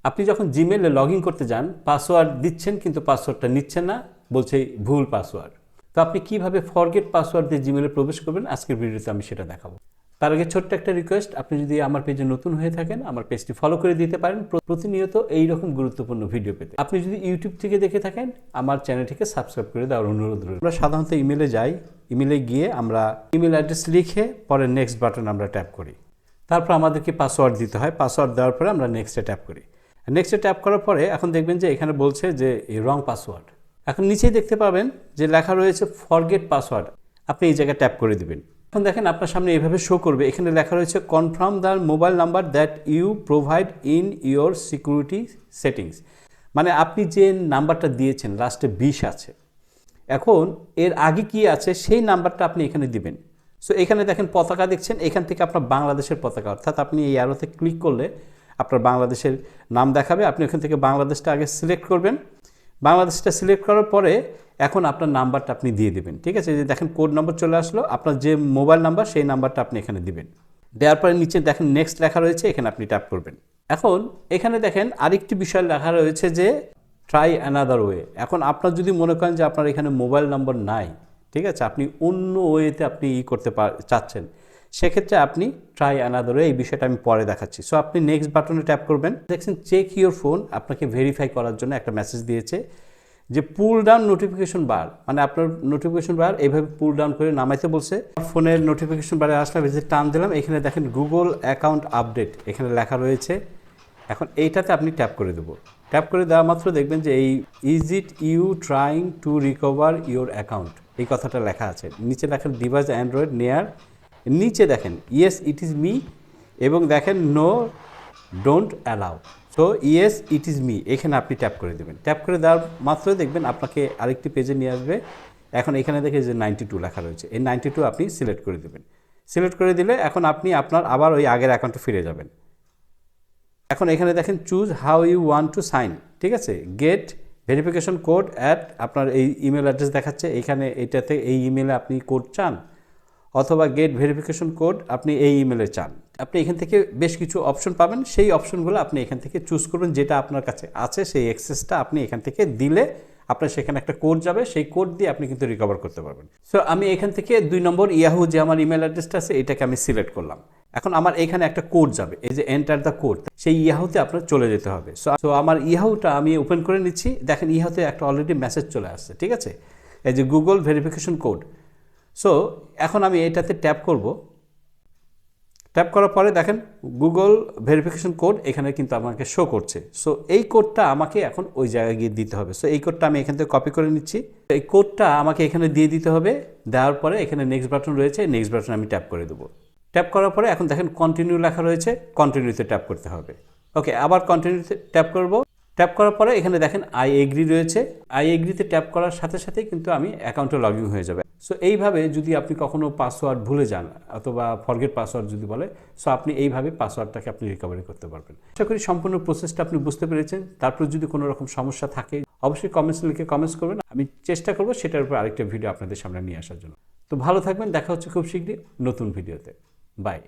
আপনি যখন জিমেলে log in করতে যান পাসওয়ার্ড দিচ্ছেন কিন্তু পাসওয়ার্ডটা নিচ্ছেন না, বলছে ভুল পাসওয়ার্ড। তো আপনি কিভাবে ফরগেট পাসওয়ার্ড দিয়ে জিমেলে প্রবেশ করবেন আজকের ভিডিওতে আমি সেটা দেখাবো। তার আগে ছোট্ট একটা রিকোয়েস্ট, আপনি যদি আমার পেজে নতুন হয়ে থাকেন আমার পেজটি ফলো করে দিতে পারেন প্রতিনিয়ত এইরকম গুরুত্বপূর্ণ ভিডিও পেতে। আপনি যদি ইউটিউব থেকে দেখে থাকেন আমার চ্যানেলটিকে সাবস্ক্রাইব করে দেওয়ার অনুরোধ রইল। আমরা সাধারণত ইমেলে যাই, ইমেলে গিয়ে আমরা ইমেল অ্যাড্রেস লিখে পরে নেক্সট বাটন আমরা ট্যাপ করি। তারপর আমাদেরকে পাসওয়ার্ড দিতে হয়, পাসওয়ার্ড দেওয়ার পরে আমরা নেক্সটে ট্যাপ করি। নেক্সটে ট্যাপ করার পরে এখন দেখবেন যে এখানে বলছে যে রং পাসওয়ার্ড। এখন নিচেই দেখতে পাবেন যে লেখা রয়েছে ফরগেট পাসওয়ার্ড, আপনি এই জায়গায় ট্যাপ করে দিবেন। এখন দেখেন আপনার সামনে এইভাবে শো করবে, এখানে লেখা রয়েছে confirm the mobile number that you provide in your security settings. মানে আপনি যে নাম্বারটা দিয়েছেন লাস্টে 20 আছে, এখন এর আগে কি আছে সেই নাম্বারটা আপনি এখানে দিবেন। সো এখানে দেখেন পতাকা দেখছেন, এখান থেকে আপনার বাংলাদেশের পতাকা, অর্থাৎ আপনি এই অ্যারোতে ক্লিক করলে আপনার বাংলাদেশের নাম দেখাবে। আপনি ওখান থেকে বাংলাদেশটা আগে সিলেক্ট করবেন। বাংলাদেশটা সিলেক্ট করার পরে এখন আপনার নাম্বারটা আপনি দিয়ে দেবেন। ঠিক আছে, এই যে দেখেন কোড নম্বর চলে আসলো, আপনার যে মোবাইল নাম্বার সেই নাম্বারটা আপনি এখানে দিবেন। দেওয়ার পরে নিচে দেখেন নেক্সট লেখা রয়েছে, এখানে আপনি ট্যাপ করবেন। এখন এখানে দেখেন আরেকটি বিষয় লেখা রয়েছে যে ট্রাই অ্যানাদার ওয়ে। এখন আপনার যদি মনে করেন যে আপনার এখানে মোবাইল নাম্বার নাই, ঠিক আছে, আপনি অন্য ওয়েতে আপনি করতে চাচ্ছেন, সেক্ষেত্রে আপনি ট্রাই অ্যানাদার ওয়ে, এই বিষয়টা আমি পরে দেখাচ্ছি। সো আপনি নেক্সট বাটনে ট্যাপ করবেন। দেখছেন চেক ইউর ফোন, আপনাকে ভেরিফাই করার জন্য একটা মেসেজ দিয়েছে যে পুল ডাউন নোটিফিকেশন বার, মানে আপনার নোটিফিকেশন বার এইভাবে পুল ডাউন করে নামাইতে বলছে। ফোনের নোটিফিকেশন বারে আসলাম, এই যে টান দিলাম, এখানে দেখেন গুগল অ্যাকাউন্ট আপডেট এখানে লেখা রয়েছে। এখন এইটাতে আপনি ট্যাপ করে দেবো। ট্যাপ করে দেওয়া মাত্র দেখবেন যে এই is it you trying to recover your account এই কথাটা লেখা আছে। নিচে দেখেন ডিভাইস অ্যান্ড্রয়েড নেয়ার, নিচে দেখেন ইয়েস ইট ইজ মি, এবং দেখেন no don't allow. So yes it is me, এখানে আপনি ট্যাপ করে দেবেন। ট্যাপ করে দেওয়ার মাত্র দেখবেন আপনাকে আরেকটি পেজে নিয়ে আসবে। এখন এখানে দেখে যে 92 লেখা রয়েছে, এই 92 আপনি সিলেক্ট করে দেবেন। সিলেক্ট করে দিলে এখন আপনি আপনার আবার ওই আগের অ্যাকাউন্টে ফিরে যাবেন। এখন এখানে দেখেন choose how you want to sign, ঠিক আছে, গেট ভেরিফিকেশন কোড অ্যাট, আপনার এই ইমেল অ্যাড্রেস দেখাচ্ছে এখানে, এইটাতে এই ইমেলে আপনি কোড চান, অথবা গেট ভেরিফিকেশন কোড আপনি এই ইমেলে চান। আপনি এখান থেকে বেশ কিছু অপশন পাবেন, সেই অপশনগুলো আপনি এখান থেকে চুজ করবেন, যেটা আপনার কাছে আছে সেই অ্যাক্সেসটা আপনি এখান থেকে দিলে আপনার সেখানে একটা কোড যাবে, সেই কোড দিয়ে আপনি কিন্তু রিকভার করতে পারবেন। সো আমি এখান থেকে 2 নম্বর ইয়াহু যে আমার ইমেল অ্যাড্রেসটা আছে এটাকে আমি সিলেক্ট করলাম। এখন আমার এখানে একটা কোড যাবে, এই যে এন্টার দ্য কোড, সেই ইয়াহুতে আপনার চলে যেতে হবে। সো আমার ইয়াহুটা আমি ওপেন করে নিচ্ছি। দেখেন ইয়াহুতে একটা অলরেডি মেসেজ চলে আসছে, ঠিক আছে, এই যে গুগল ভেরিফিকেশন কোড। সো এখন আমি এটাতে ট্যাপ করব। ট্যাপ করার পরে দেখেন গুগল ভেরিফিকেশন কোড এখানে কিন্তু আমাকে শো করছে। সো এই কোডটা আমাকে এখন ওই জায়গায় গিয়ে দিতে হবে। সো এই কোডটা আমি এখান থেকে কপি করে নিচ্ছি। এই কোডটা আমাকে এখানে দিয়ে দিতে হবে। দেওয়ার পরে এখানে নেক্সট বাটন রয়েছে, নেক্সট বাটন আমি ট্যাপ করে দেবো। ট্যাপ করার পরে এখন দেখেন কন্টিনিউ লেখা রয়েছে, কন্টিনিউতে ট্যাপ করতে হবে। ওকে, আবার কন্টিনিউতে ট্যাপ করব। ট্যাপ করার পরে এখানে দেখেন আই এগ্রি রয়েছে, আই এগ্রিতে ট্যাপ করার সাথে সাথেই কিন্তু আমি অ্যাকাউন্টে লগ ইন হয়ে যাবে। সো এইভাবে যদি আপনি কখনো পাসওয়ার্ড ভুলে যান অথবা ফরগেট পাসওয়ার্ড যদি বলে, সো আপনি এইভাবে পাসওয়ার্ডটাকে আপনি রিকভারি করতে পারবেন। আশা করি সম্পূর্ণ প্রসেসটা আপনি বুঝতে পেরেছেন। তারপর যদি কোনো রকম সমস্যা থাকে অবশ্যই কমেন্টস লিখে কমেন্টস করবেন, আমি চেষ্টা করব সেটার উপর আরেকটা ভিডিও আপনাদের সামনে নিয়ে আসার জন্য। তো ভালো থাকবেন, দেখা হচ্ছে খুব শীঘ্রই নতুন ভিডিওতে। বাই।